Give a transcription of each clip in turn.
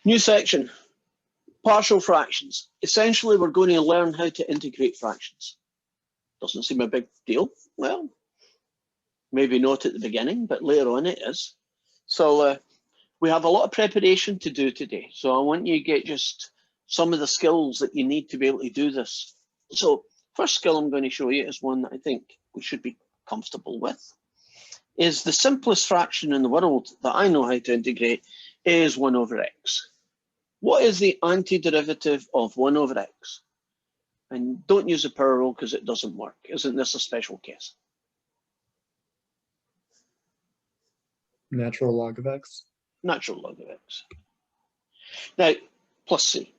New section, partial fractions. Essentially, we're going to learn how to integrate fractions. Doesn't seem a big deal. Well, maybe not at the beginning, but later on it is. So we have a lot of preparation to do today. So I want you to get just some of the skills that you need to be able to do this. So first skill I'm going to show you is one that I think we should be comfortable with. Is the simplest fraction in the world that I know how to integrate is 1 over x. What is the antiderivative of 1 over x? And don't use the power rule because it doesn't work. Isn't this a special case? Natural log of x. Natural log of x. Now, plus c.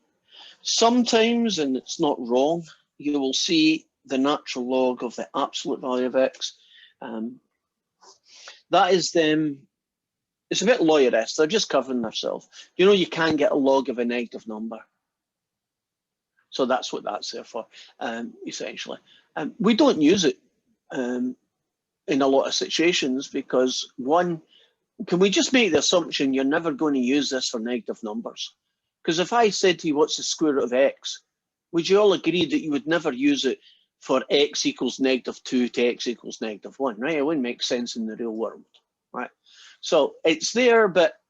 Sometimes, and it's not wrong, you will see the natural log of the absolute value of x. That is them. It's a bit lawyer-esque. They're just covering themselves. You know, you can get a log of a negative number. So that's what that's there for, essentially. We don't use it in a lot of situations because, one, can we just make the assumption you're never going to use this for negative numbers? Because if I said to you, what's the square root of x? Would you all agree that you would never use it for x equals -2 to x equals -1, right? It wouldn't make sense in the real world, right? So it's there, but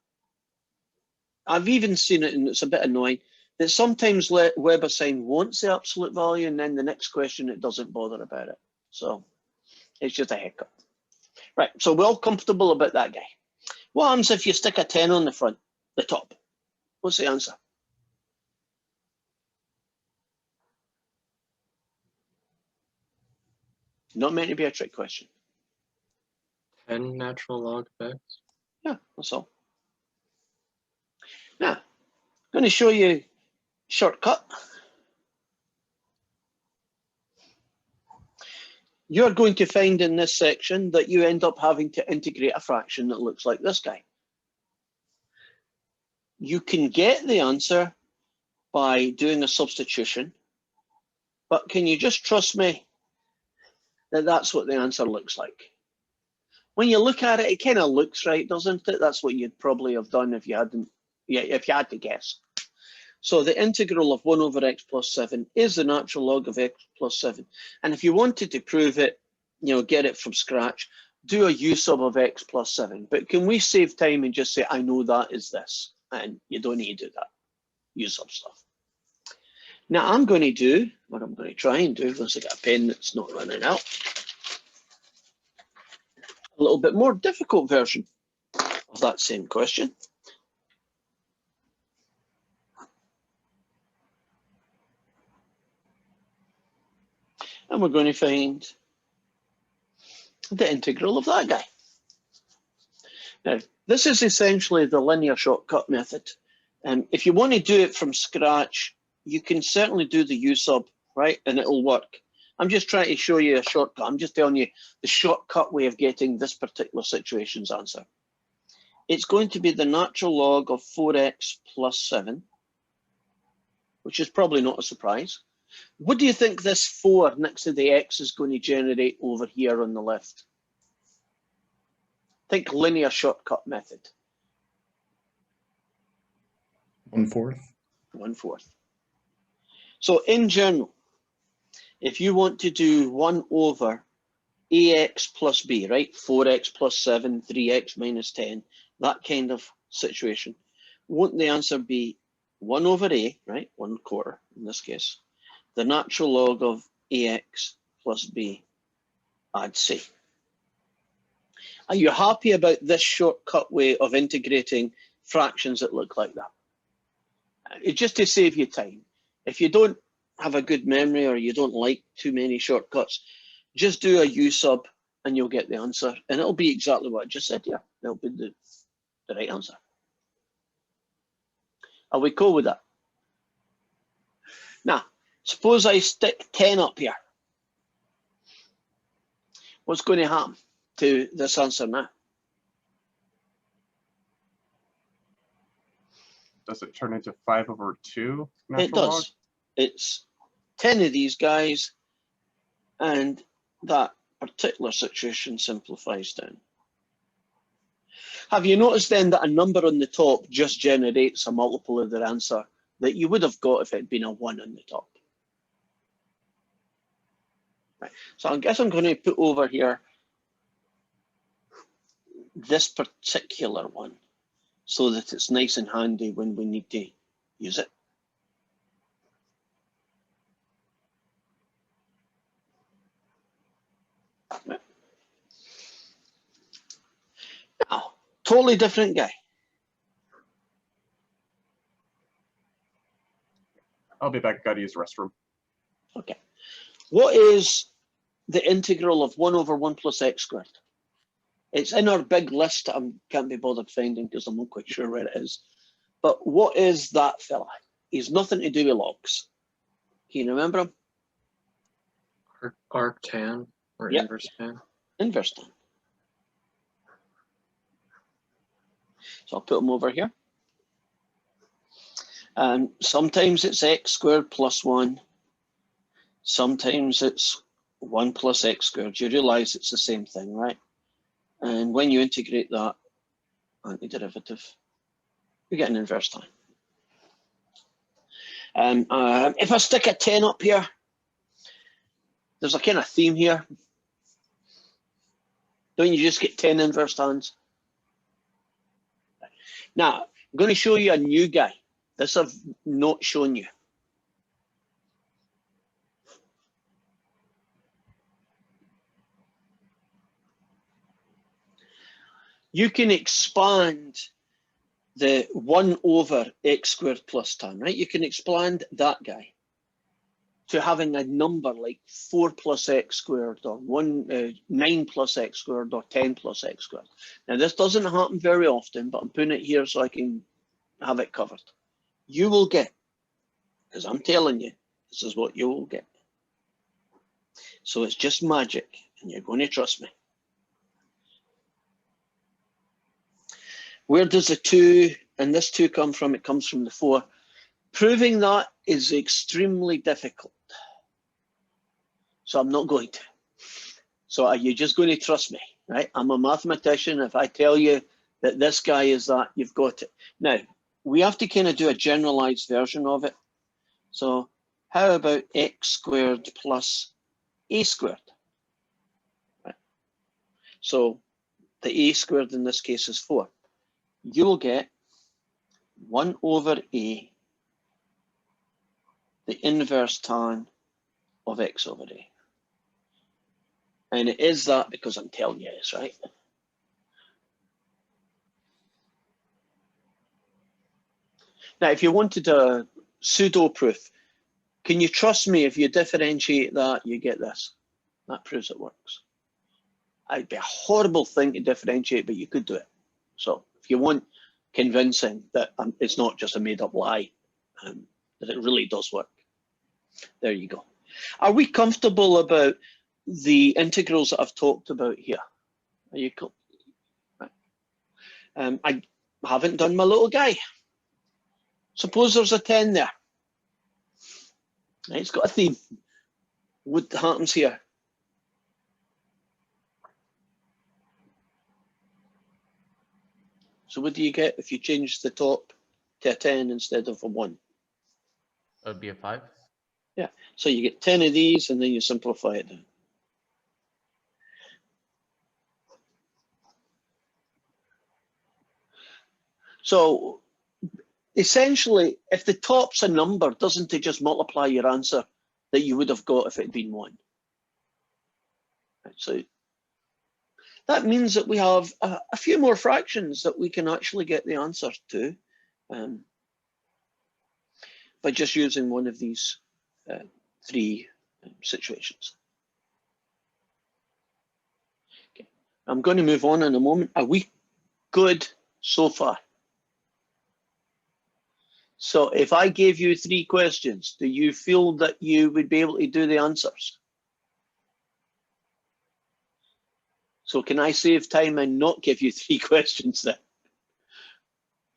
I've even seen it, and it's a bit annoying, that sometimes WebAssign wants the absolute value, and then the next question, it doesn't bother about it. So it's just a hiccup. Right, so we're all comfortable about that guy. What happens if you stick a 10 on the front, the top? What's the answer? Not meant to be a trick question. 10 natural log of x. Yeah, that's all. Now, I'm going to show you a shortcut. You're going to find in this section that you end up having to integrate a fraction that looks like this guy. You can get the answer by doing a substitution, but can you just trust me that that's what the answer looks like? When you look at it, it kind of looks right, doesn't it? That's what you'd probably have done if you hadn't, if you had to guess. So the integral of 1 over x plus 7 is the natural log of x plus 7. And if you wanted to prove it, you know, get it from scratch, do a u sub of x plus 7. But can we save time and just say, I know that is this? And you don't need to do that. U sub stuff. Now I'm going to do, what I'm going to try and do, once I get a pen that's not running out, a little bit more difficult version of that same question. And we're going to find the integral of that guy. Now, this is essentially the linear shortcut method. If you want to do it from scratch, you can certainly do the u sub, right? And it'll work. I'm just trying to show you a shortcut. I'm just telling you the shortcut way of getting this particular situation's answer. It's going to be the natural log of 4x plus 7, which is probably not a surprise. What do you think this 4 next to the x is going to generate over here on the left? Think linear shortcut method. 1/4. 1/4. So in general, if you want to do 1 over ax plus b, right? 4x plus 7, 3x minus 10, that kind of situation. Won't the answer be 1 over a, right? 1/4 in this case. The natural log of ax plus b, add c. Are you happy about this shortcut way of integrating fractions that look like that? It's just to save you time. If you don't have a good memory or you don't like too many shortcuts, just do a u sub and you'll get the answer. And it'll be exactly what I just said here. It'll be the right answer. Are we cool with that? Now, suppose I stick 10 up here. What's going to happen to this answer now? Does it turn into 5 over 2? It does. Log? It's 10 of these guys, and that particular situation simplifies down. Have you noticed then that a number on the top just generates a multiple of their answer that you would have got if it had been a 1 on the top? Right. So I guess I'm going to put over here this particular one so that it's nice and handy when we need to use it. Right. Now, totally different guy. I'll be back. Gotta use the restroom. Okay. What is the integral of 1 over 1 plus x squared? It's in our big list. I can't be bothered finding because I'm not quite sure where it is. But what is that fella? He's nothing to do with logs. Can you remember him? Arctan or Yep. inverse tan. Inverse tan. So I'll put him over here. Sometimes it's x squared plus 1. Sometimes it's 1 plus x squared. You realize it's the same thing, right? And when you integrate that antiderivative, you get an inverse tan. If I stick a 10 up here, there's a kind of theme here. Don't you just get 10 inverse tans? Now, I'm going to show you a new guy. This I've not shown you. You can expand the 1 over x squared plus tan, right? You can expand that guy to having a number like 4 plus x squared or 9 plus x squared or 10 plus x squared. Now, this doesn't happen very often, but I'm putting it here so I can have it covered. You will get, because I'm telling you, this is what you will get. So it's just magic, and you're going to trust me. Where does the 2 and this 2 come from? It comes from the 4. Proving that is extremely difficult. So I'm not going to. So are you just going to trust me, right? I'm a mathematician. If I tell you that this guy is that, you've got it. Now, we have to kind of do a generalized version of it. So how about x squared plus a squared? Right. So the a squared in this case is 4. You'll get 1 over a, the inverse tan of x over a. And it is that because I'm telling you it's right. Now, if you wanted a pseudo proof, can you trust me if you differentiate that, you get this? That proves it works. It'd be a horrible thing to differentiate, but you could do it. So if you want convincing that it's not just a made up lie, that it really does work, there you go. Are we comfortable about the integrals that I've talked about here? Are you cool? Right. I haven't done my little guy. Suppose there's a 10 there. Right, it's got a theme. What happens here? So what do you get if you change the top to a 10 instead of a 1? It would be a 5. Yeah, so you get 10 of these and then you simplify it down. So essentially, if the top's a number, doesn't it just multiply your answer that you would have got if it had been 1? Right, so that means that we have a few more fractions that we can actually get the answer to by just using one of these 3 situations. Okay. I'm going to move on in a moment. Are we good so far? So if I gave you 3 questions, do you feel that you would be able to do the answers? So can I save time and not give you 3 questions then?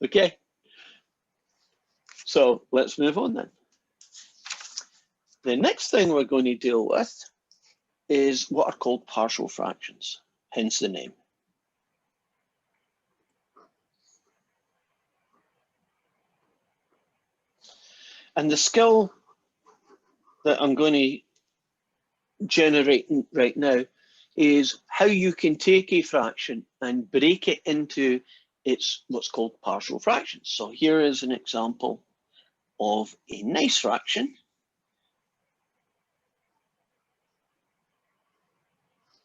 Okay. So let's move on then. The next thing we're going to deal with is what are called partial fractions, hence the name. And the skill that I'm going to generate right now is how you can take a fraction and break it into its what's called partial fractions. So here is an example of a nice fraction.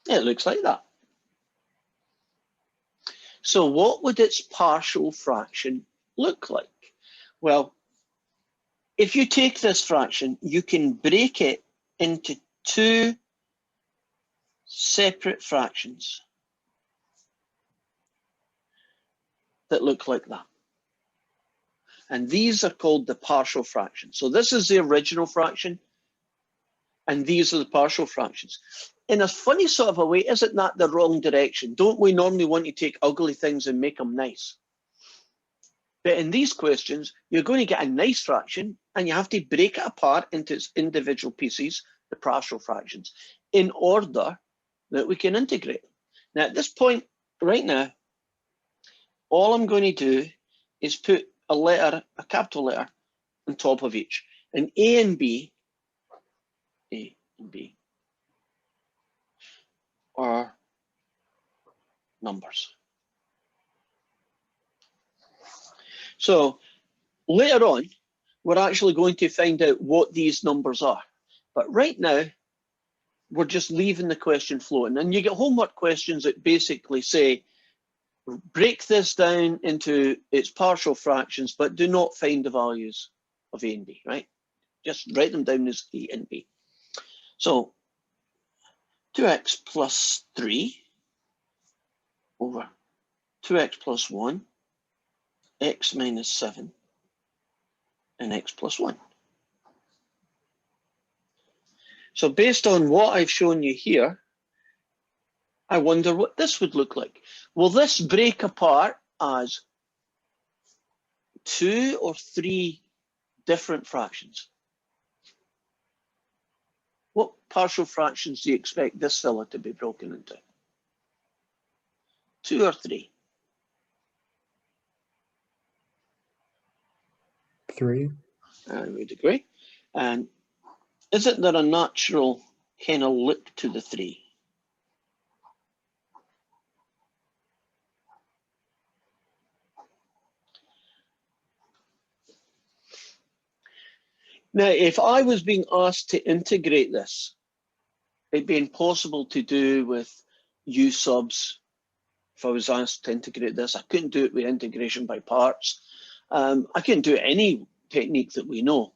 It looks like that. So what would its partial fraction look like? Well, if you take this fraction, you can break it into two separate fractions that look like that. And these are called the partial fractions. So this is the original fraction, and these are the partial fractions. In a funny sort of a way, isn't that the wrong direction? Don't we normally want to take ugly things and make them nice? But in these questions, you're going to get a nice fraction, and you have to break it apart into its individual pieces, the partial fractions, in order that we can integrate them. Now, at this point, right now, all I'm going to do is put a letter, a capital letter, on top of each. And A and B are numbers. So later on, we're actually going to find out what these numbers are. But right now, we're just leaving the question floating. And you get homework questions that basically say, break this down into its partial fractions, but do not find the values of A and B, right? Just write them down as A and B. So 2x plus 3 over 2x plus 1, x minus 7, and x plus 1. So based on what I've shown you here, I wonder what this would look like. Will this break apart as 2 or 3 different fractions? What partial fractions do you expect this fella to be broken into? 2 or 3? 3. I would agree. And isn't there a natural kind of lip to the 3? Now, if I was being asked to integrate this, it'd be impossible to do with U subs. If I was asked to integrate this, I couldn't do it with integration by parts. I couldn't do any technique that we know.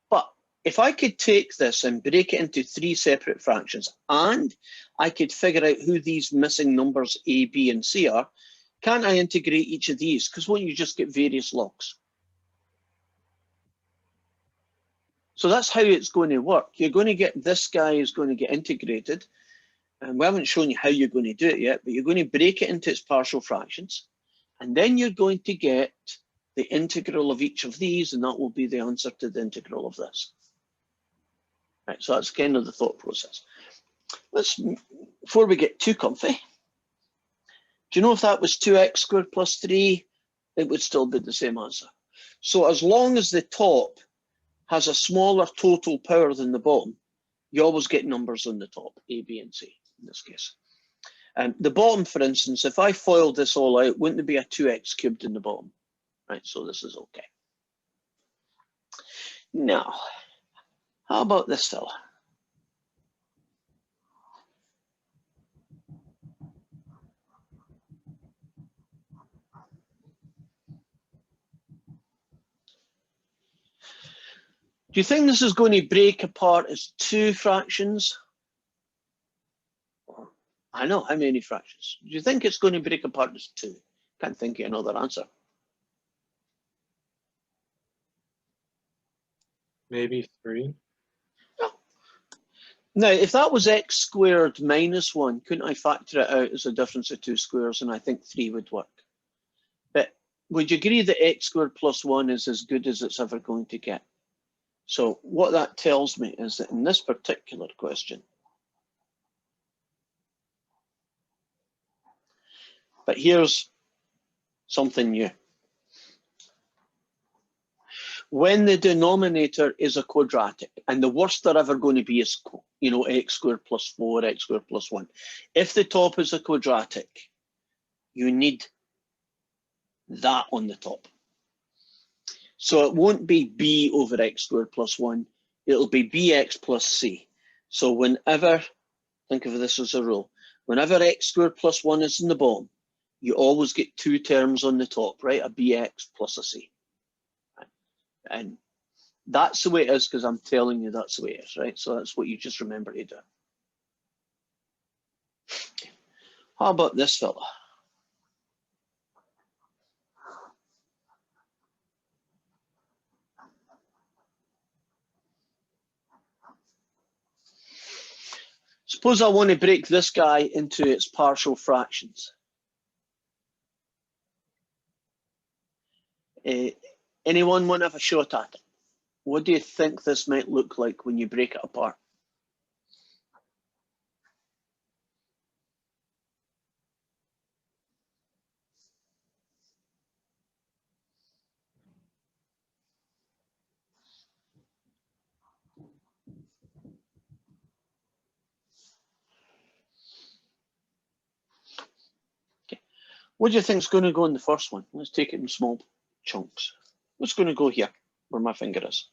But if I could take this and break it into 3 separate fractions, and I could figure out who these missing numbers A, B, and C are, can't I integrate each of these? Because won't you just get various logs? So that's how it's going to work. You're going to get, this guy is going to get integrated. And we haven't shown you how you're going to do it yet, but you're going to break it into its partial fractions. And then you're going to get the integral of each of these, and that will be the answer to the integral of this. Right, so that's kind of the thought process. Before we get too comfy, do you know if that was 2x squared plus 3, it would still be the same answer. So as long as the top has a smaller total power than the bottom, you always get numbers on the top, A, B, and C in this case. The bottom, for instance, if I foiled this all out, wouldn't there be a 2x cubed in the bottom? Right, so this is okay. Now, how about this fella? Do you think this is going to break apart as 2 fractions? I know, how many fractions? Do you think it's going to break apart as 2? Can't think of another answer. Maybe 3. No. Now, if that was x squared minus 1, couldn't I factor it out as a difference of 2 squares, and I think 3 would work? But would you agree that x squared plus 1 is as good as it's ever going to get? So what that tells me is that in this particular question, but here's something new. when the denominator is a quadratic, and the worst they're ever going to be is, you know, x squared plus 4, x squared plus 1. If the top is a quadratic, you need that on the top. So it won't be b over x squared plus 1. It'll be bx plus c. So whenever, think of this as a rule, whenever x squared plus 1 is in the bottom, you always get two terms on the top, right? A bx plus a c. And that's the way it is because I'm telling you that's the way it is, right? So that's what you just remember to do. How about this fella? Suppose I want to break this guy into its partial fractions. Anyone want to have a shot at it? What do you think this might look like when you break it apart? Okay. What do you think is going to go in the first one? Let's take it in small chunks. What's going to go here, where my finger is?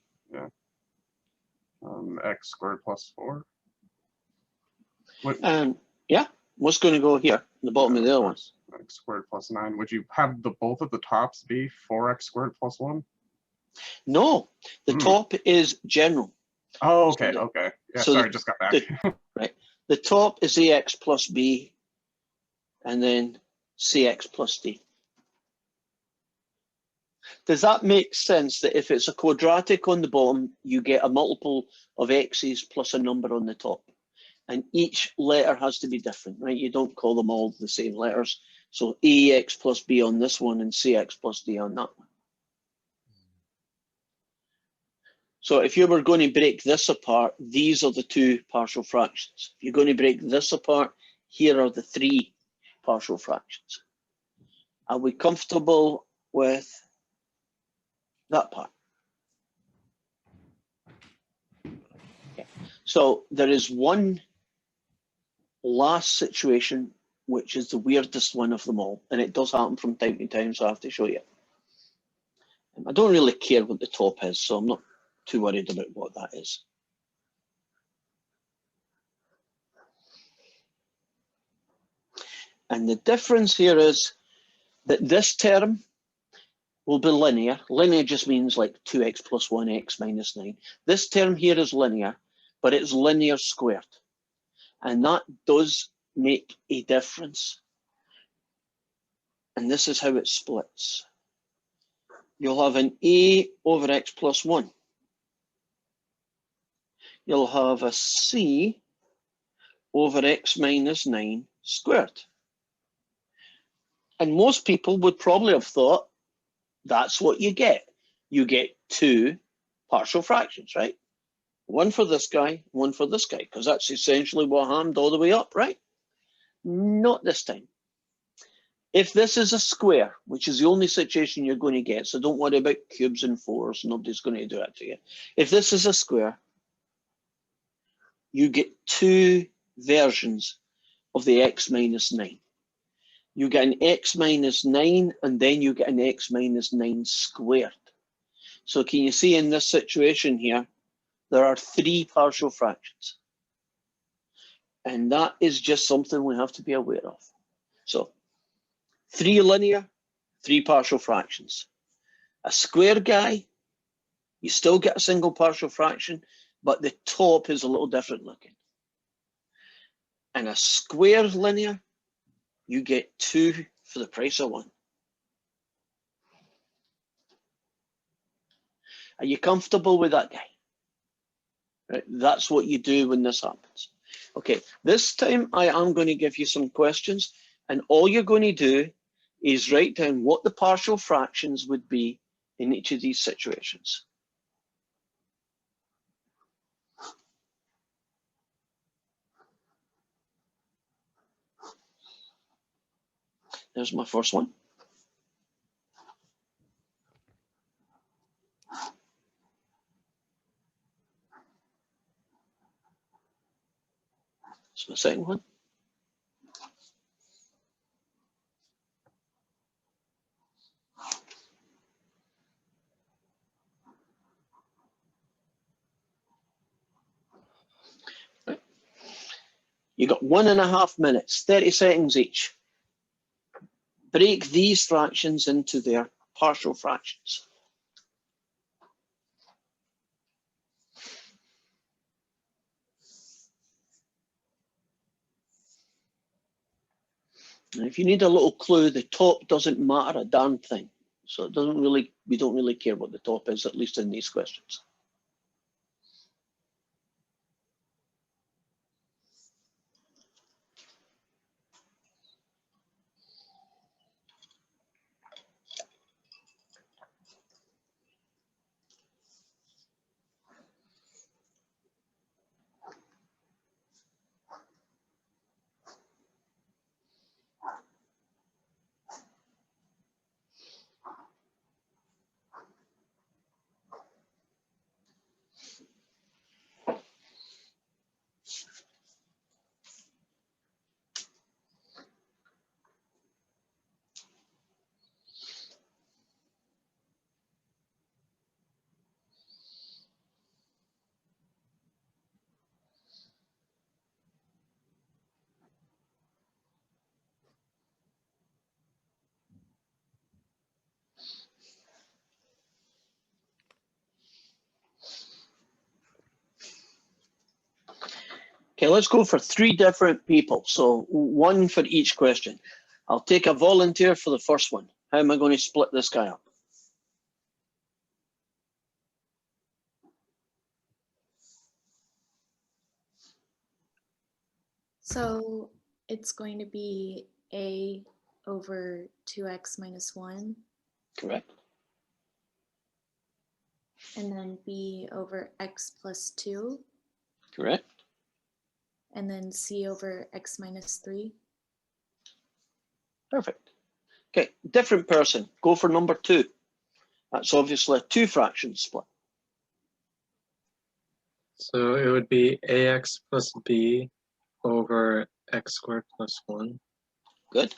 X squared plus 4. What? Yeah, what's going to go here, the bottom of the other one? X squared plus 9. Would you have the both of the tops be 4x squared plus 1? No, the top is general. Oh, okay, So okay. Yeah, so sorry, just got back. Right. The top is ax plus b, and then cx plus d. Does that make sense that if it's a quadratic on the bottom, you get a multiple of x's plus a number on the top? And each letter has to be different, right? You don't call them all the same letters. So ax plus b on this one and cx plus d on that one. So if you were going to break this apart, these are the two partial fractions. If you're going to break this apart, here are the three partial fractions. Are we comfortable with that part? Okay. So there is one last situation, which is the weirdest one of them all, and it does happen from time to time, so I have to show you. I don't really care what the top is, so I'm not too worried about what that is. And the difference here is that this term will be linear. Linear just means like 2x plus 1x minus 9. This term here is linear, but it's linear squared. And that does make a difference. And this is how it splits. You'll have an a over x plus 1. You'll have a c over x minus 9 squared. And most people would probably have thought that's what you get. You get two partial fractions, right? One for this guy, one for this guy, because that's essentially what happened all the way up, right? Not this time. If this is a square, which is the only situation you're going to get, so don't worry about cubes and fours, nobody's going to do it to you. If this is a square, you get two versions of the x minus 9. You get an x minus 9, and then you get an x minus 9 squared. So can you see in this situation here, there are three partial fractions. And that is just something we have to be aware of. So 3 linear, 3 partial fractions. A square guy, you still get a single partial fraction, but the top is a little different looking. And a square linear, you get 2 for the price of 1. Are you comfortable with that guy? Right, that's what you do when this happens. Okay, this time I am going to give you some questions, and all you're going to do is write down what the partial fractions would be in each of these situations. There's my first one. That's my second one. Right. You got 1.5 minutes, 30 seconds each. Break these fractions into their partial fractions. And if you need a little clue, the top doesn't matter a darn thing. So it doesn't really, we don't really care what the top is, at least in these questions. Okay, let's go for 3 different people. So 1 for each question. I'll take a volunteer for the first one. How am I going to split this guy up? So it's going to be a over 2x minus 1, Correct. and then b over x plus 2, Correct. and then c over x minus 3. Perfect. Okay, different person. Go for number 2. That's obviously a 2 fraction split. So it would be ax plus b over x squared plus 1, Good.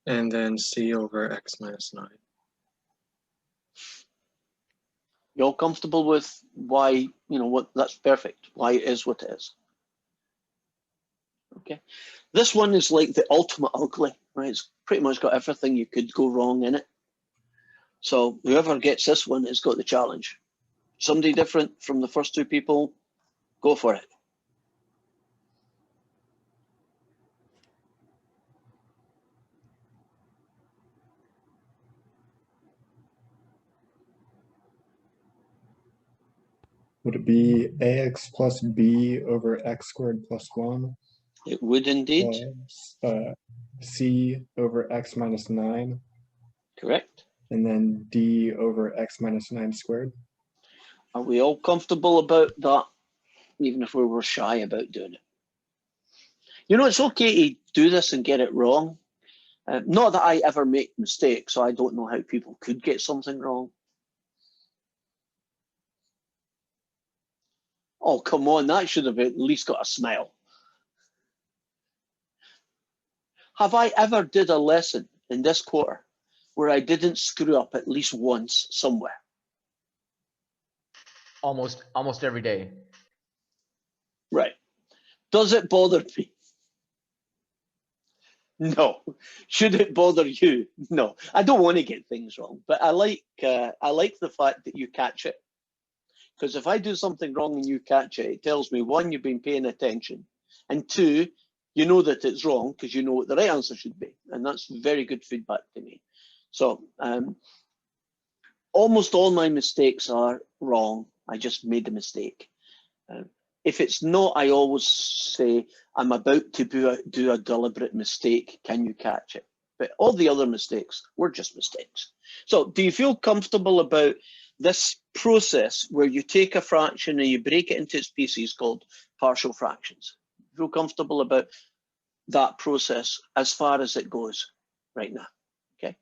and then c over x minus 9. You all comfortable with why, you know, what, that's perfect. Why it is what it is. Okay. This one is like the ultimate ugly, right? It's pretty much got everything you could go wrong in it. So whoever gets this one has got the challenge. Somebody different from the first 2 people, go for it. Would it be ax plus b over x squared plus 1 It would indeed. plus c over x minus 9, Correct. and then d over x minus 9 squared? Are we all comfortable about that, even if we were shy about doing it? You know, it's okay to do this and get it wrong. Not that I ever make mistakes, so I don't know how people could get something wrong. Oh, come on, that should have at least got a smile. Have I ever did a lesson in this quarter where I didn't screw up at least once somewhere? Almost every day. Right. Does it bother me? No. Should it bother you? No. I don't want to get things wrong, but I like the fact that you catch it. Because if I do something wrong and you catch it, it tells me, 1, you've been paying attention, and 2, you know that it's wrong because you know what the right answer should be. And that's very good feedback to me. So almost all my mistakes are wrong. I just made a mistake. If it's not, I always say, I'm about to do a deliberate mistake. Can you catch it? But all the other mistakes were just mistakes. So do you feel comfortable about this process where you take a fraction and you break it into its pieces called partial fractions? Feel comfortable about that process as far as it goes right now? Okay.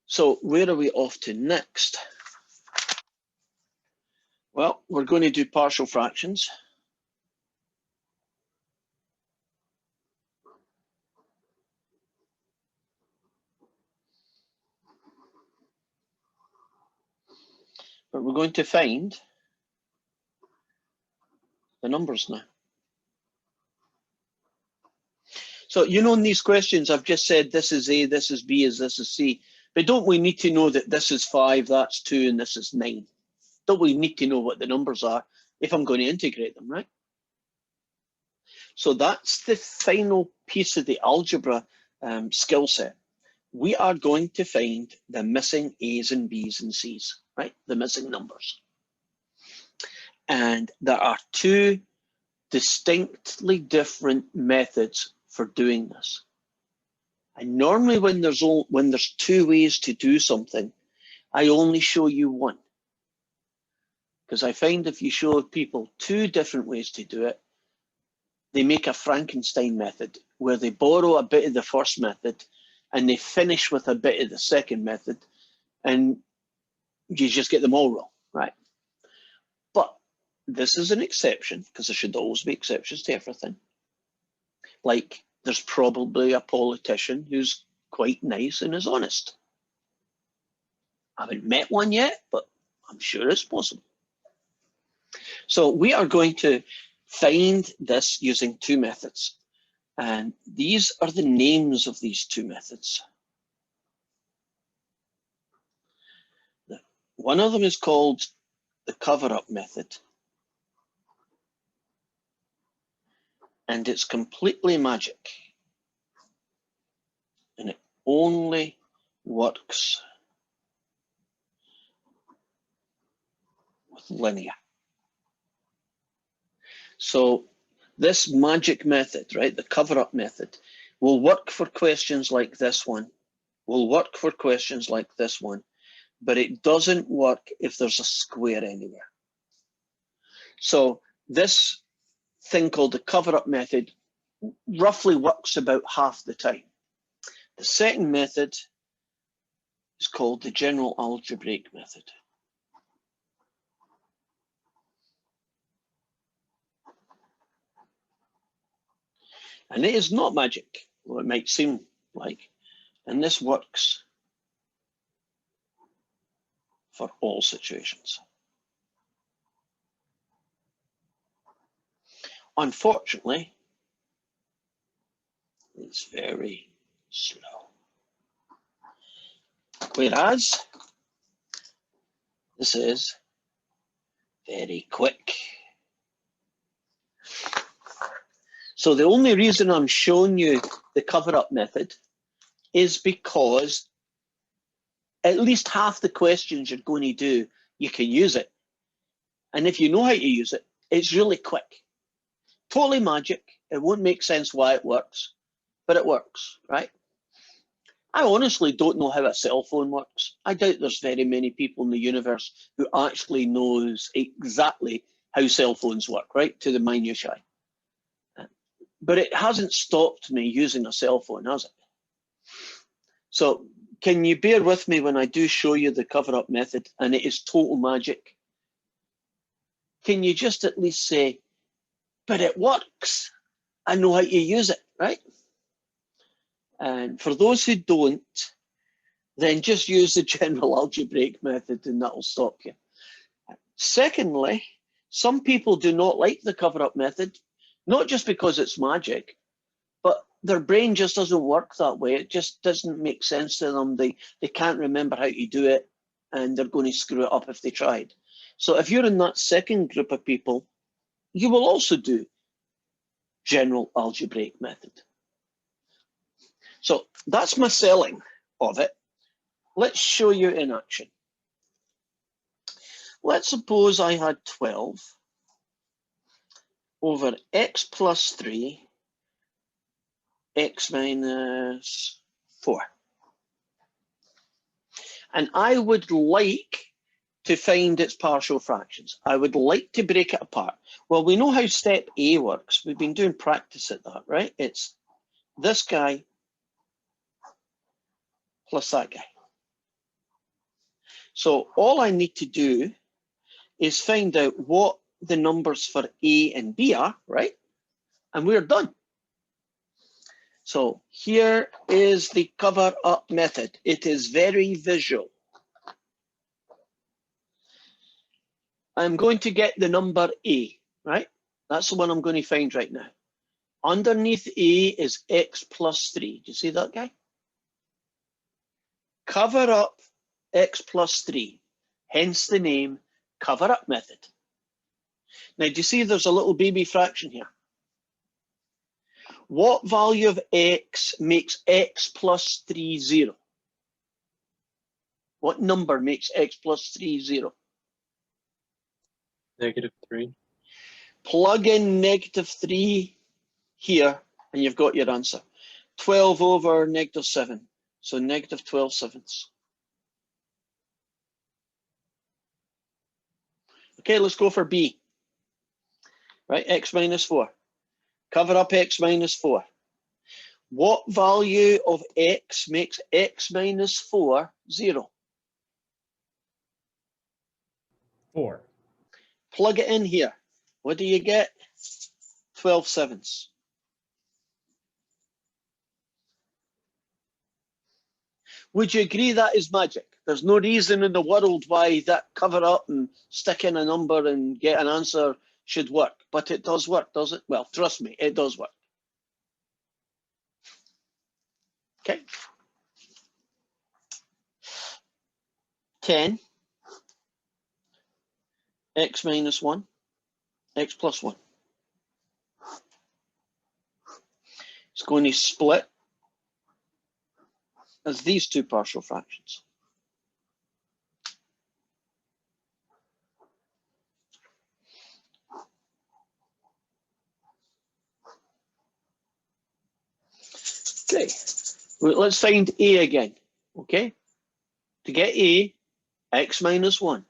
So where are we off to next? Well, we're going to do partial fractions. but we're going to find the numbers now. So, you know, in these questions, I've just said this is A, this is B, this is C. But don't we need to know that this is 5, that's 2, and this is 9? Don't we need to know what the numbers are if I'm going to integrate them, right? So that's the final piece of the algebra skill set. We are going to find the missing A's and B's and C's, right? The missing numbers. And there are two distinctly different methods for doing this. And normally when there's two ways to do something, I only show you one. Because I find if you show people two different ways to do it, they make a Frankenstein method where they borrow a bit of the first method and they finish with a bit of the second method, and you just get them all wrong, right? But this is an exception, because there should always be exceptions to everything. Like, there's probably a politician who's quite nice and is honest. I haven't met one yet, but I'm sure it's possible. So we are going to find this using two methods. And these are the names of these two methods. One of them is called the cover-up method. And it's completely magic. And it only works with linear. So this magic method, right, the cover-up method, will work for questions like this one, will work for questions like this one, but it doesn't work if there's a square anywhere. So this thing called the cover-up method roughly works about half the time. The second method is called the general algebraic method. And it is not magic, well, it might seem like, and this works for all situations. Unfortunately, it's very slow. Whereas this is very quick. So the only reason I'm showing you the cover-up method is because at least half the questions you're going to do, you can use it. And if you know how to use it, it's really quick. Totally magic. It won't make sense why it works, but it works, right? I honestly don't know how a cell phone works. I doubt there's very many people in the universe who actually knows exactly how cell phones work, right? To the minutiae. But it hasn't stopped me using a cell phone, has it? So can you bear with me when I do show you the cover-up method and it is total magic? Can you just at least say, but it works. I know how to use it, right? And for those who don't, then just use the general algebraic method and that'll stop you. Secondly, some people do not like the cover-up method, not just because it's magic, but their brain just doesn't work that way. It just doesn't make sense to them. They can't remember how to do it, and they're going to screw it up if they tried. So if you're in that second group of people, you will also do general algebraic method. So that's my selling of it. Let's show you in action. Let's suppose I had 12 over x plus 3, x minus 4. And I would like to find its partial fractions. I would like to break it apart. Well, we know how step A works. We've been doing practice at that, right? It's this guy plus that guy. So all I need to do is find out what the numbers for A and B are, right? And we're done. So here is the cover-up method. It is very visual. I'm going to get the number A, right? That's the one I'm going to find right now. Underneath A is x plus 3. Do you see that guy? Cover up x plus 3, hence the name cover up method. Now, do you see there's a little baby fraction here? What value of x makes x plus 3 0? What number makes x plus 3 0? -3. Plug in -3 here, and you've got your answer. 12 over -7, so -12/7. Okay, let's go for B. Right, x minus 4. Cover up x minus 4. What value of x makes x minus 4 0? 4. Plug it in here. What do you get? 12/7. Would you agree that is magic? There's no reason in the world why that cover up and stick in a number and get an answer should work, but it does work, does it? Well, trust me, it does work. Okay. 10, x minus 1, x plus 1. It's going to split as these two partial fractions. Okay, well, let's find A again, okay? To get A, x minus 1.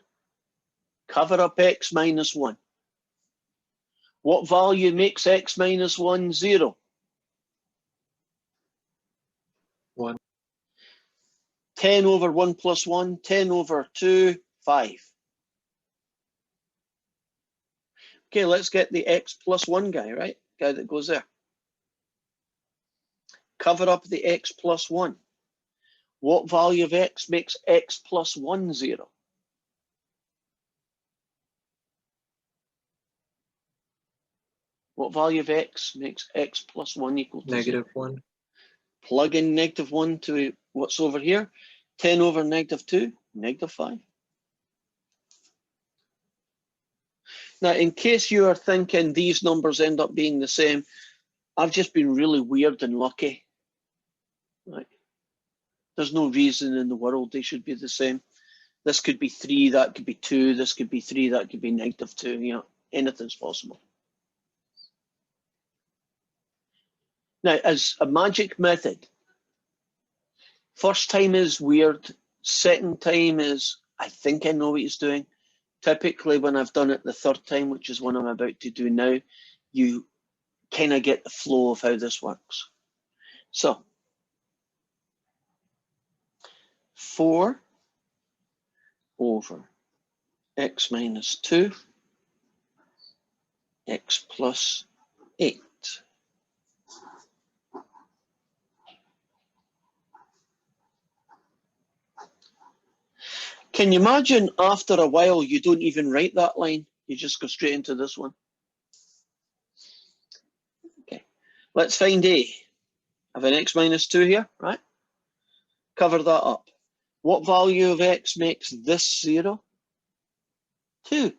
Cover up x minus 1. What value makes x minus 1 0? 1. 10 over 1 plus 1, 10 over 2, 5. Okay, let's get the x plus 1 guy, right? Guy that goes there. Cover up the x plus 1. What value of x makes x plus 1 0? What value of x makes x plus 1 equal to 0? -1. Plug in -1 to what's over here. 10 over -2, -5. Now, in case you are thinking these numbers end up being the same, I've just been really weird and lucky. Right? There's no reason in the world they should be the same. This could be 3, that could be 2, this could be 3, that could be -2, you know, anything's possible. Now, as a magic method, first time is weird, second time is, I think I know what he's doing. Typically, when I've done it the third time, which is what I'm about to do now, you kind of get the flow of how this works. So, 4 over x minus 2, x plus 8. Can you imagine after a while you don't even write that line? You just go straight into this one. Okay, let's find A. I have an x minus 2 here, right? Cover that up. What value of x makes this 0? 2.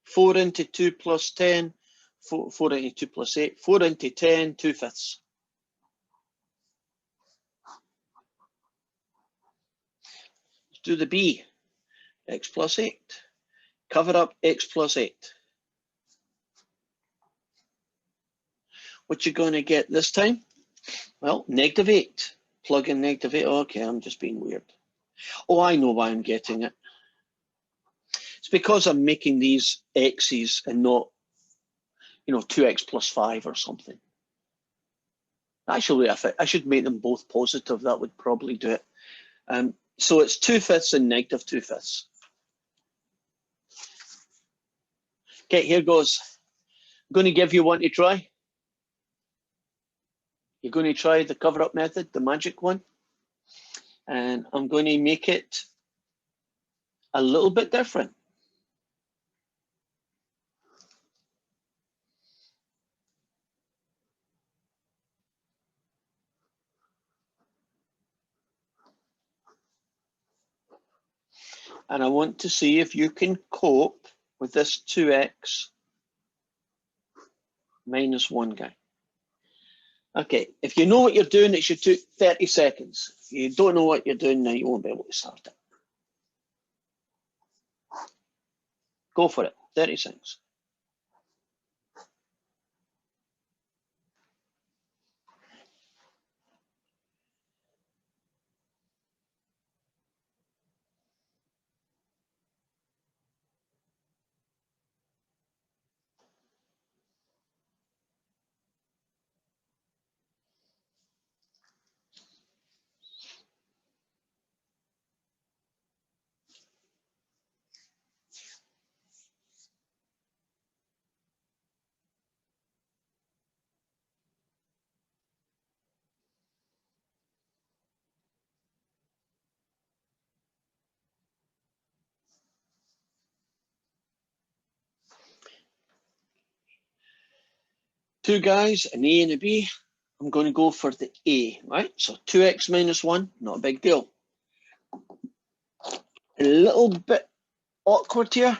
4 into 2 plus 10, 4 into 2 plus 8, 4 into 10, 2/5. Let's do the B, x plus 8. Cover up x plus 8. What you going to get this time? Well, -8. Plug in -8. Okay, I'm just being weird. Oh, I know why I'm getting it. It's because I'm making these x's and not, you know, 2x plus 5 or something. Actually, I should make them both positive. That would probably do it. So it's 2/5 and -2/5. Okay, here goes. I'm going to give you one to try. You're going to try the cover-up method, the magic one. And I'm going to make it a little bit different. And I want to see if you can cope with this 2x minus 1 guy. Okay, if you know what you're doing, it should take 30 seconds. If you don't know what you're doing now, you won't be able to start it. Go for it, 30 seconds. Two guys, an A and a B. I'm going to go for the A, right? So 2x minus 1, not a big deal. A little bit awkward here.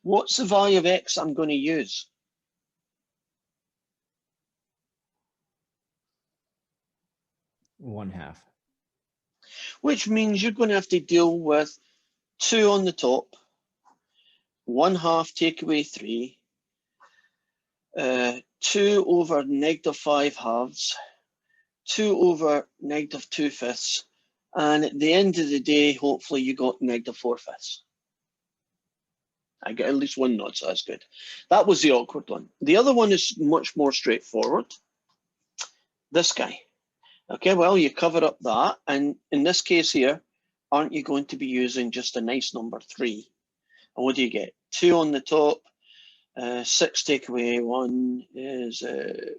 What's the value of x I'm going to use? One half. Which means you're going to have to deal with 2 on the top, 1/2 take away 3, 2 over -5/2, 2 over -2/5, and at the end of the day, hopefully you got -4/5. I get at least one nod, so that's good. That was the awkward one. The other one is much more straightforward. This guy. Okay, well, you cover up that, and in this case here, aren't you going to be using just a nice number 3? And what do you get? 2 on the top, 6 take away 1 is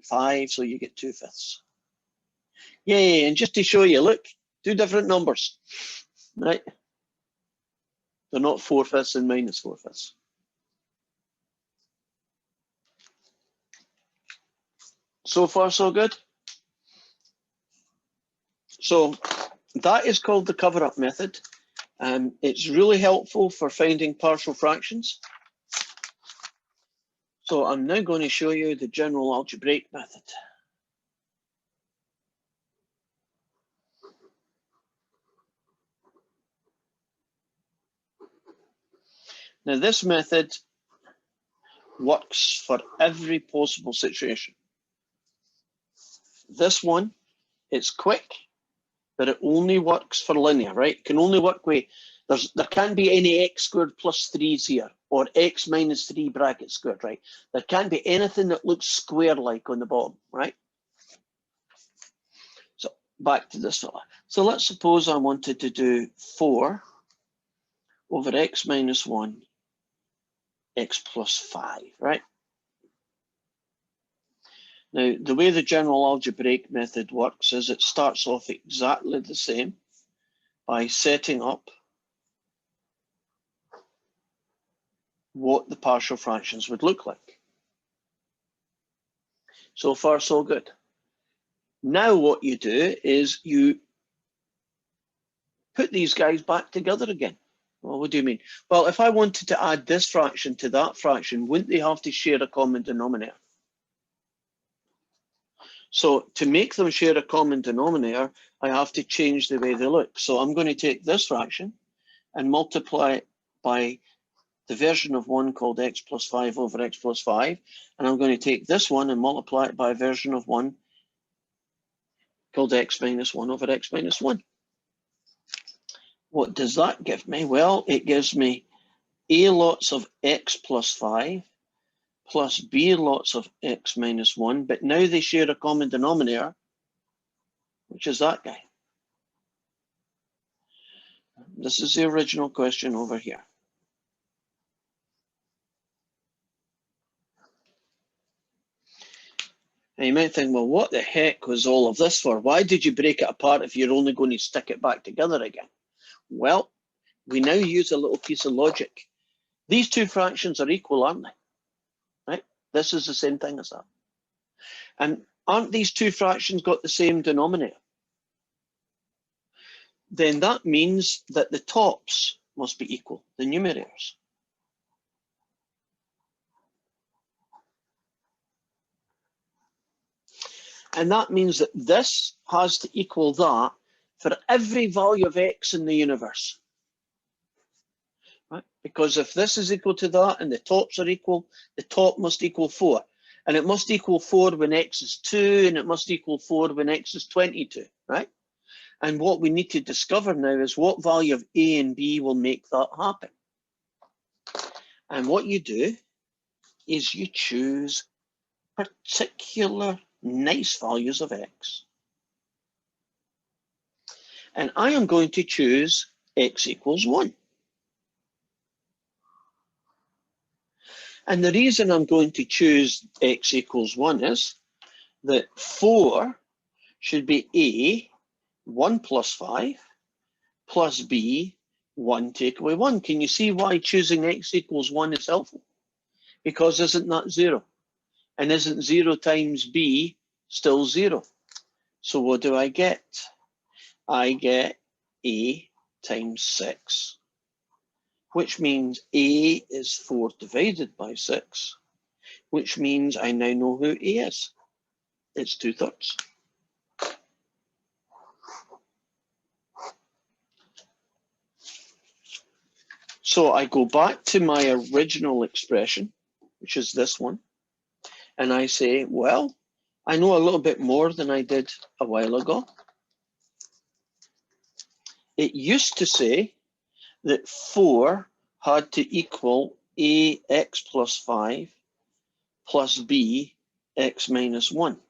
5, so you get 2/5. Yay, and just to show you, look, 2 different numbers, right? They're not 4/5 and -4/5. So far, so good. So that is called the cover-up method. It's really helpful for finding partial fractions. So I'm now going to show you the general algebraic method. Now this method works for every possible situation. This one, it's quick, but it only works for linear, right? It can only work with, there can't be any x squared plus 3's here, or x minus 3 bracket squared, right? There can't be anything that looks square-like on the bottom, right? So back to this fella. So let's suppose I wanted to do 4 over x minus 1, x plus 5, right? Now, the way the general algebraic method works is it starts off exactly the same by setting up what the partial fractions would look like. So far, so good. Now what you do is you put these guys back together again. Well, what do you mean? Well, if I wanted to add this fraction to that fraction, wouldn't they have to share a common denominator? So to make them share a common denominator, I have to change the way they look. So I'm going to take this fraction and multiply it by the version of 1 called x plus 5 over x plus 5. And I'm going to take this one and multiply it by a version of 1 called x minus 1 over x minus 1. What does that give me? Well, it gives me a lots of x plus 5 plus b lots of x minus 1, but now they share a common denominator, which is that guy. This is the original question over here. And you might think, well, what the heck was all of this for? Why did you break it apart if you're only going to stick it back together again? Well, we now use a little piece of logic. These two fractions are equal, aren't they? Right? This is the same thing as that. And aren't these two fractions got the same denominator? then that means that the tops must be equal, the numerators. And that means that this has to equal that for every value of x in the universe. Right? Because if this is equal to that and the tops are equal, the top must equal 4. And it must equal 4 when x is 2, and it must equal 4 when x is 22, right? And what we need to discover now is what value of a and b will make that happen. And what you do is you choose particular nice values of x. And I am going to choose x equals 1. And the reason I'm going to choose x equals 1 is that 4 should be a, 1 plus 5, plus b, 1 take away 1. Can you see why choosing x equals 1 is helpful? Because isn't that 0? And isn't 0 times b still 0? So what do I get? I get a times 6, which means a is 4 divided by 6, which means I now know who a is. It's 2/3. So I go back to my original expression, which is this one, and I say, well, I know a little bit more than I did a while ago. It used to say that 4 had to equal ax plus 5 plus b x minus 1.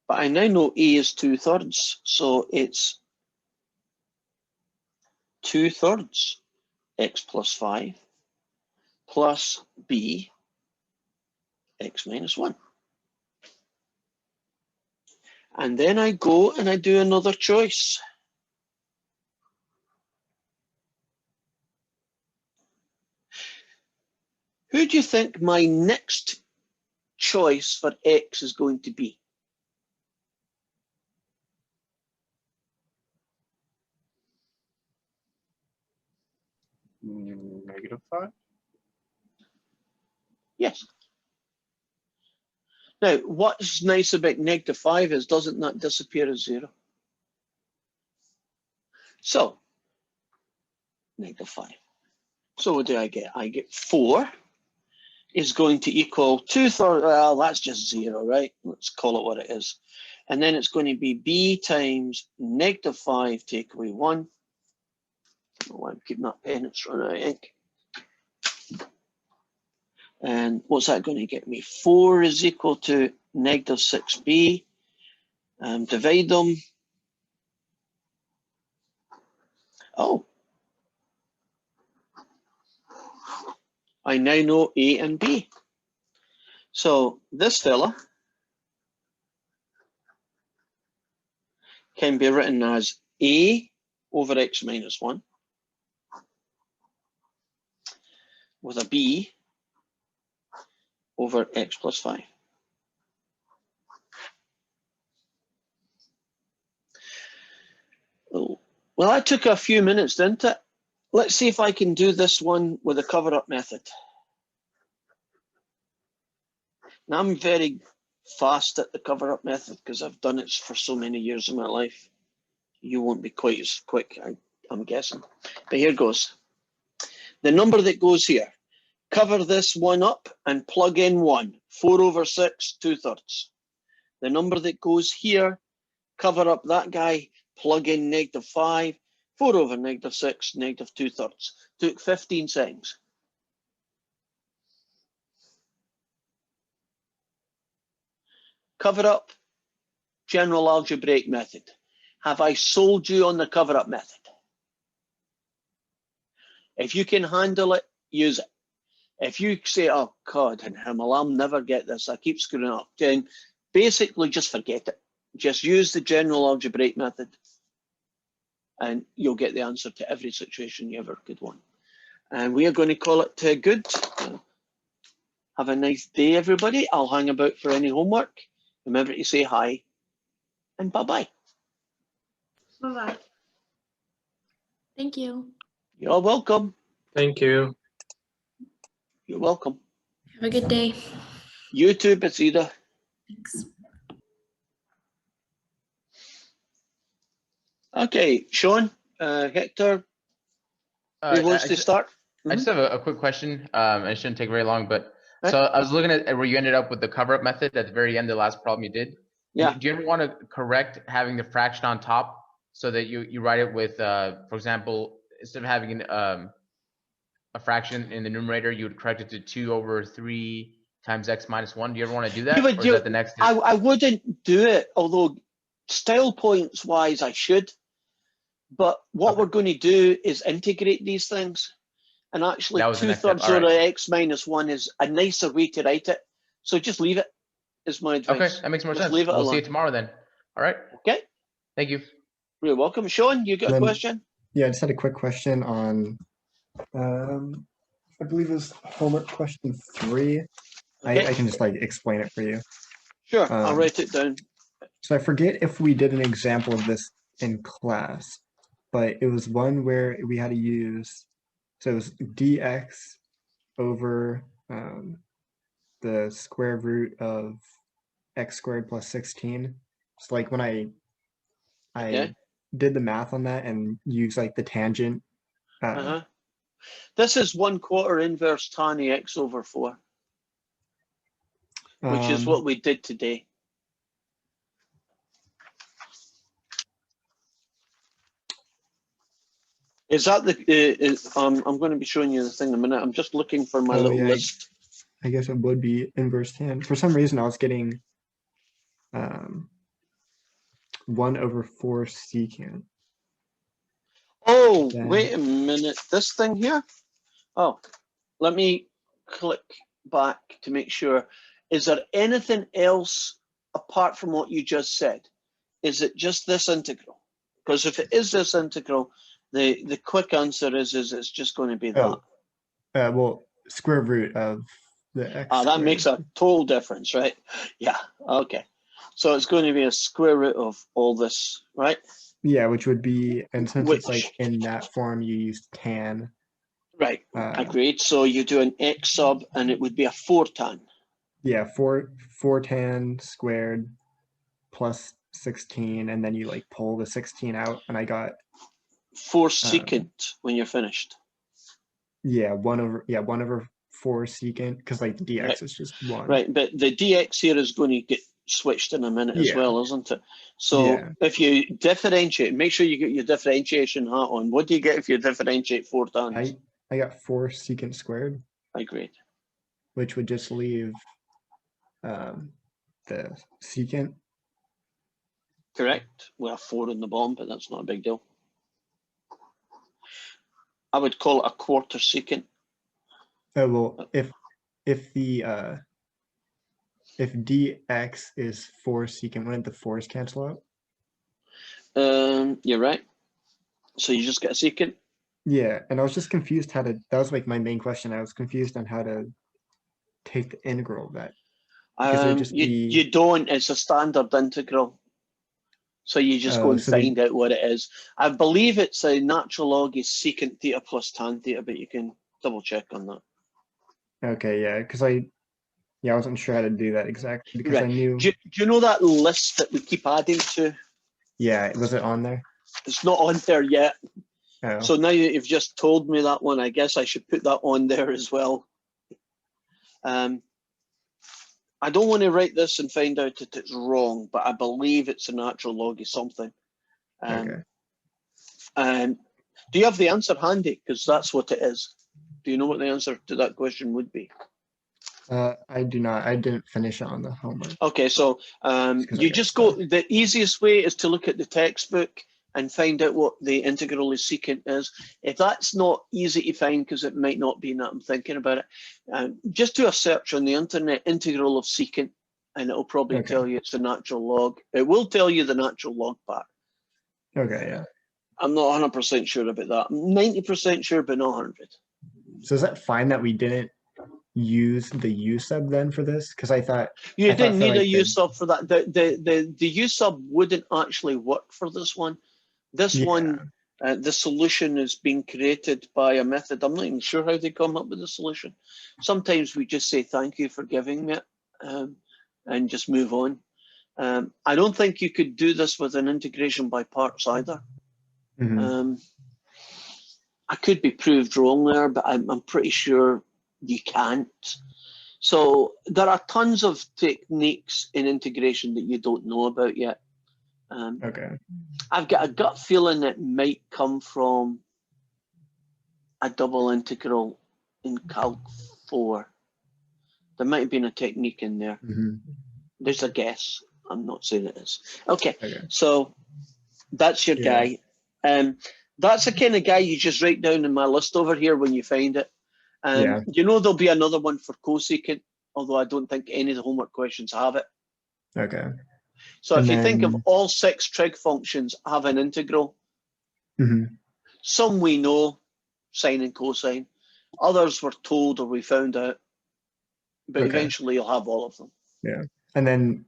But I now know a is 2/3, so it's 2/3 x plus 5 plus b x minus 1. And then I go and I do another choice. Who do you think my next choice for x is going to be? -5? Yes. Now, what's nice about -5 is doesn't that disappear as 0? So, -5. So what do I get? I get 4 is going to equal 2/3. Well, that's just 0, right? Let's call it what it is. And then it's going to be b times -5 take away 1. I don't know why I'm keeping that pen, it's running out of ink. And what's that going to get me? 4 is equal to -6b. Divide them. Oh. I now know a and b. So this fella can be written as a over x minus 1 with a b over x plus 5. Oh, well, that took a few minutes, didn't it? Let's see if I can do this one with a cover-up method. Now, I'm very fast at the cover-up method because I've done it for so many years of my life. You won't be quite as quick, I'm guessing. But here goes. The number that goes here, cover this one up and plug in 1. 4 over 6, 2/3. The number that goes here, cover up that guy, plug in -5, 4 over -6, -2/3. Took 15 seconds. Cover up, general algebraic method. Have I sold you on the cover up method? If you can handle it, use it. If you say, oh God in Himmel, I'll never get this, I keep screwing up, then basically just forget it. Just use the general algebraic method and you'll get the answer to every situation you ever could want. And we are going to call it good. Have a nice day, everybody. I'll hang about for any homework. Remember to say hi and bye-bye. Bye-bye. Thank you. You're welcome. Thank you. You're welcome. Have a good day. You too, Basida. Thanks. Okay, Sean, Hector, who wants to start? I just have a quick question. It shouldn't take very long, but Right. so I was looking at where you ended up with the cover-up method at the very end, the last problem you did. Yeah. Do you ever want to correct having the fraction on top so that you write it with, for example, instead of having a fraction in the numerator, you would correct it to 2/3 times x minus 1. Do you ever want to do that? would Or is do- that the next step? I wouldn't do it, although style points wise I should. But what Okay. we're going to do is integrate these things. And actually That was the next step, 2/3 all over right. x minus 1 is a nicer way to write it. So just leave it, is my Okay, advice. that makes more Just sense. leave it We'll see alone. you tomorrow then. All right. Okay, Thank you. you're welcome. Sean, you got a Then- question? Yeah, I just had a quick question on, I believe it was homework question 3. Okay. I can just like explain it for you. Sure, I'll um, write it down. So I forget if we did an example of this in class, but it was one where we had to use, so it was dx over the square root of x squared plus 16. It's like when I Okay. did the math on that and used like the tangent. Uh-huh. This is 1/4 inverse tan of x over 4, which is what we did today. Is that the, I'm going to be showing you the thing in a minute. I'm just looking for my Oh, little yeah. list. I guess it would be inverse tan. For some reason, I was getting 1/4 secant. Oh, Then- wait a minute. This thing here? Oh, let me click back to make sure. Is there anything else apart from what you just said? Is it just this integral? Because if it is this integral, the quick answer is it's just going to be that. Oh, well, square root of the x. That makes squared. a total difference, right? Yeah, okay. So it's going to be a square root of all this, right? Yeah, which would be, and since it's like Which- in that form, you use tan. Right, agreed. So you do an x sub and it would be a 4 tan. Yeah, 4 tan squared plus 16, and then you like pull the 16 out, and I got 4 secant when you're finished. 1/4 secant, because like the dx Right. is just 1. Right, but the dx here is going to get switched in a minute as Yeah. well, isn't it? So Yeah. if you differentiate, make sure you get your differentiation hat on. What do you get if you differentiate 4 tans? I got 4 secant squared, Agreed. which would just leave the secant. Correct. We have 4 in the bottom, but that's not a big deal. I would call it a 1/4 secant. Oh well, if dx is 4 secant, wouldn't the 4's cancel out? You're right. So you just get a secant. Yeah, and I was just confused how to. That was like my main question. I was confused on how to take the integral of that. Because it would just be- You don't. It's a standard integral. So you just go Oh, and so they- find out what it is. I believe it's a natural log is secant theta plus tan theta, but you can double check on that. Okay, yeah, because I wasn't sure how to do that exactly because I Right. knew. Do you know that list that we keep adding to? Yeah, was it on there? It's not on there yet. Oh, So now that you've just told me that one, I guess I should put that on there as well. I don't want to write this and find out that it's wrong, but I believe it's a natural log of something. okay. Do you have the answer handy? Because that's what it is. Do you know what the answer to that question would be? I do not. I didn't finish it on the homework. Okay, so 'cause I you got just go, stuck. the easiest way is to look at the textbook and find out what the integral of secant is. If that's not easy to find, because it might not be that I'm thinking about it, just do a search on the internet, integral of secant, and it'll probably Okay. tell you it's a natural log. It will tell you the natural log part. Okay, yeah. I'm not 100% sure about that. I'm 90% sure, but not 100. So is that fine that we didn't use the U sub then for this? Because I thought. You I thought didn't for, need a like, U the- sub for that. The U sub wouldn't actually work for this one. This Yeah. one, The solution is being created by a method. I'm not even sure how they come up with the solution. Sometimes we just say, thank you for giving me it, and just move on. I don't think you could do this with an integration by parts either. Mhm. I could be proved wrong there, but I'm pretty sure you can't. So there are tons of techniques in integration that you don't know about yet. Okay. I've got a gut feeling it might come from a double integral in Calc 4. There might have been a technique in there. Mhm. There's a guess. I'm not saying it is. Okay, Okay. so that's your Yeah. guy. That's the kind of guy you just write down in my list over here when you find it. Yeah. You know there'll be another one for cosecant, although I don't think any of the homework questions have it. Okay. So And if you think of then- all 6 trig functions have an integral, Mhm. some we know, sine and cosine, others were told or we found out, but Okay. eventually you'll have all of them. Yeah. And then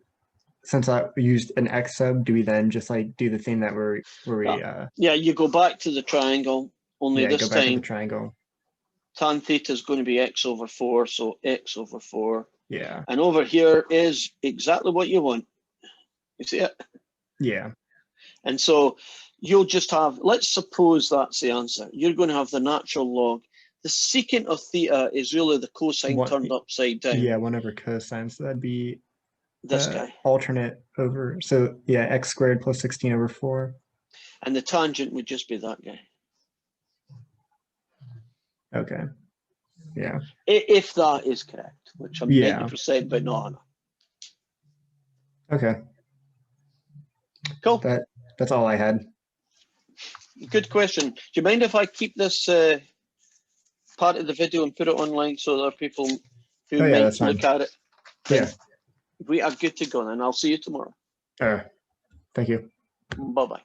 since I used an X sub, do we then just like do the thing that Yeah, you go back to the triangle, only go this back to the time triangle? tan theta is going to be x over 4, so x over 4. Yeah. And over here is exactly what you want. You see it? Yeah. And so you'll just have, let's suppose that's the answer. You're going to have the natural log. The secant of theta is really the cosine What- turned upside down. Yeah, 1 over cosine. So that'd be This guy. alternate over. So yeah, x squared plus 16 over 4. And the tangent would just be that guy. Okay. Yeah. If that is correct, which I'm Yeah. 90%, but not 100%. Okay. Cool. That's all I had. Good question. Do you mind if I keep this part of the video and put it online so there are people who Oh, yeah, might that's fine. look at it? Yeah. We are good to go, and I'll see you tomorrow. Thank you. Bye-bye.